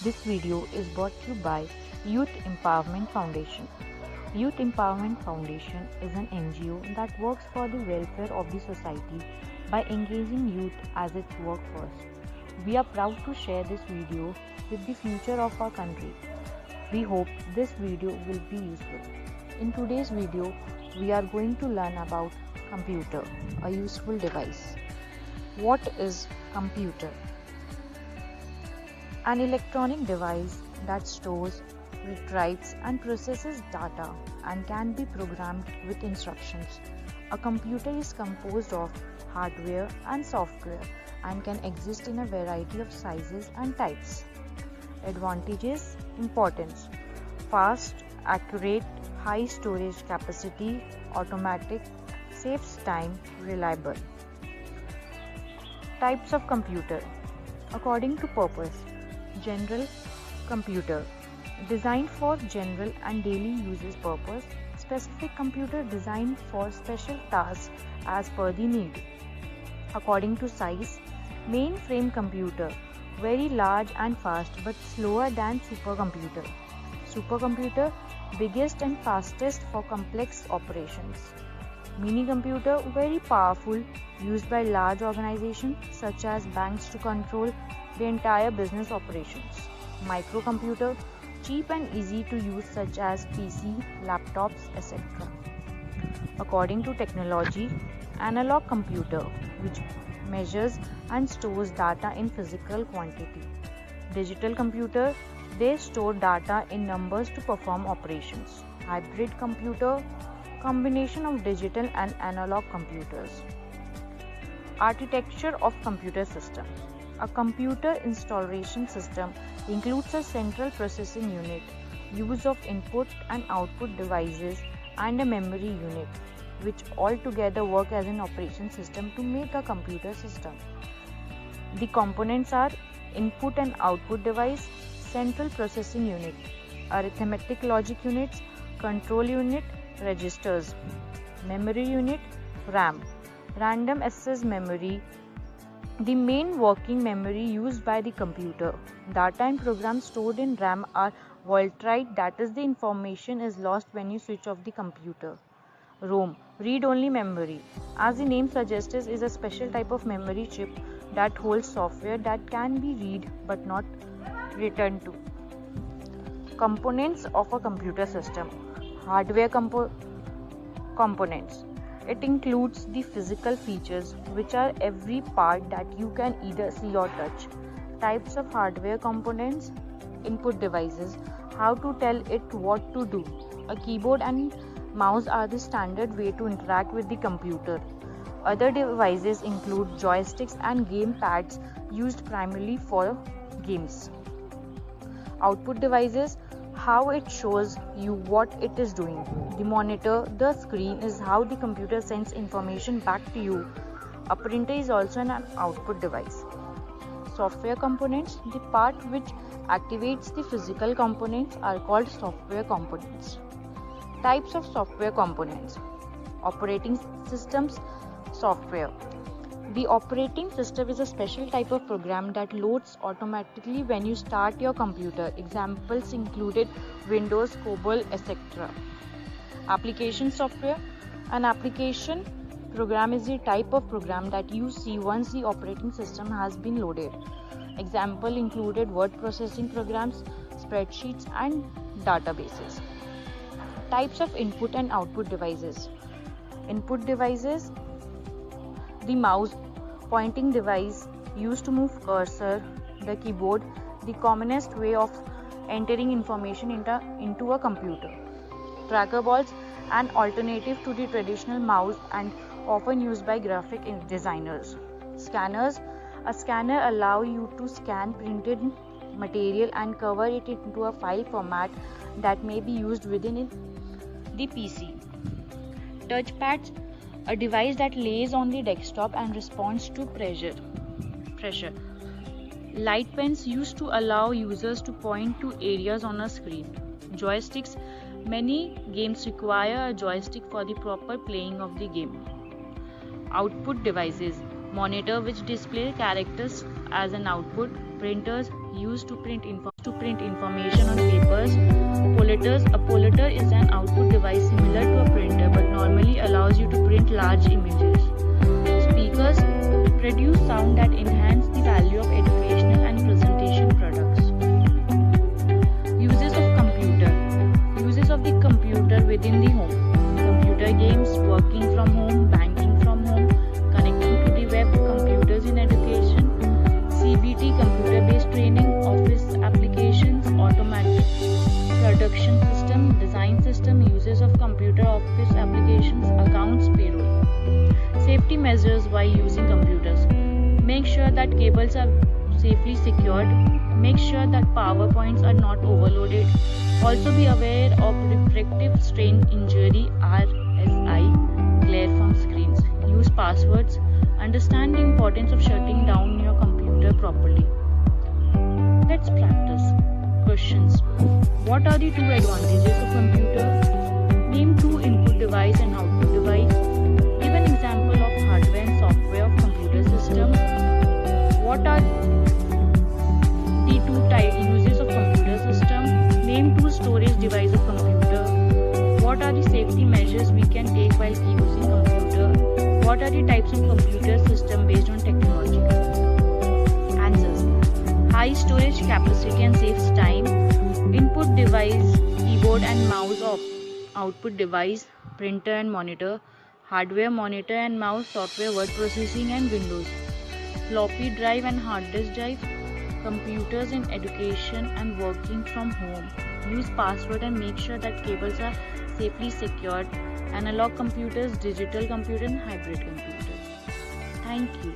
This video is brought to you by Youth Empowerment Foundation. Youth Empowerment Foundation is an NGO that works for the welfare of the society by engaging youth as its workforce. We are proud to share this video with the future of our country. We hope this video will be useful. In today's video, we are going to learn about computer, a useful device. What is computer? An electronic device that stores, retrieves and processes data and can be programmed with instructions. A computer is composed of hardware and software and can exist in a variety of sizes and types. Advantages: importance, fast, accurate, high storage capacity, automatic, saves time, reliable. Types of computer. According to purpose: general computer, designed for general and daily uses purpose. Specific computer, designed for special tasks as per the need. According to size: mainframe computer, very large and fast but slower than supercomputer. Supercomputer, biggest and fastest for complex operations. Mini computer, very powerful, used by large organizations such as banks to control the entire business operations. Microcomputer, cheap and easy to use such as PC, laptops, etc. According to technology: analog computer, which measures and stores data in physical quantity. Digital computer, they store data in numbers to perform operations. Hybrid computer, combination of digital and analog computers. Architecture of computer system. A computer installation system includes a central processing unit, use of input and output devices, and a memory unit, which all together work as an operation system to make a computer system. The components are input and output device, central processing unit, arithmetic logic units, control unit, registers, memory unit, RAM, random access memory, the main working memory used by the computer. Data and programs stored in RAM are volatile, that is, the information is lost when you switch off the computer. ROM, read-only memory, as the name suggests, is a special type of memory chip that holds software that can be read but not written to. Components of a computer system. Hardware components. It includes the physical features, which are every part that you can either see or touch. Types of hardware components. Input devices, how to tell it what to do. A keyboard and mouse are the standard way to interact with the computer. Other devices include joysticks and game pads used primarily for games. Output devices, how it shows you what it is doing. The monitor, the screen, is how the computer sends information back to you. A printer is also an output device. Software components, the part which activates the physical components, are called software components. Types of software components. Operating systems software. The operating system is a special type of program that loads automatically when you start your computer. Examples included Windows, COBOL, etc. Application software. An application program is the type of program that you see once the operating system has been loaded. Example included word processing programs, spreadsheets, and databases. Types of input and output devices. Input devices, the mouse, pointing device used to move cursor, the keyboard, the commonest way of entering information into a computer. Tracker balls, an alternative to the traditional mouse and often used by graphic designers. Scanners, a scanner allows you to scan printed material and cover it into a file format that may be used within the PC. Touchpads, a device that lays on the desktop and responds to pressure. Light pens, used to allow users to point to areas on a screen. Joysticks, many games require a joystick for the proper playing of the game. Output devices, monitor which display characters as an output, printers used to print information on papers. Polleters. A pollater is an output device similar to a printer but normally allows you to print large images. Speakers produce sound that enhance the value of educational and presentation products. Uses of computer. Uses of the computer within the home. Computer games, working from home, banking from home, connecting to the web, computers in education, CBT, computer-based training, office applications, automatic production system, design system, uses of computer office applications, accounts, payroll. Safety measures while using computers. Make sure that cables are safely secured. Make sure that power points are not overloaded. Also be aware of refractive strain injury RSI, glare from screens. Use passwords. Understand the importance of shutting down your computer properly. Let's practice. Questions. What are the two advantages of computer? Name two input device and output device. Give an example of hardware and software of computer system. What are the two uses of computer system? Name two storage device of computer. What are the safety measures we can take while using computer? What are the types of computer system based on technology? Answers. High storage capacity and saves time. Input device, keyboard and mouse. Output device, printer and monitor. Hardware, monitor and mouse. Software, word processing and Windows. Floppy drive and hard disk drive. Computers in education and working from home. Use password and make sure that cables are safely secured. Analog computers, digital computer and hybrid computers. Thank you.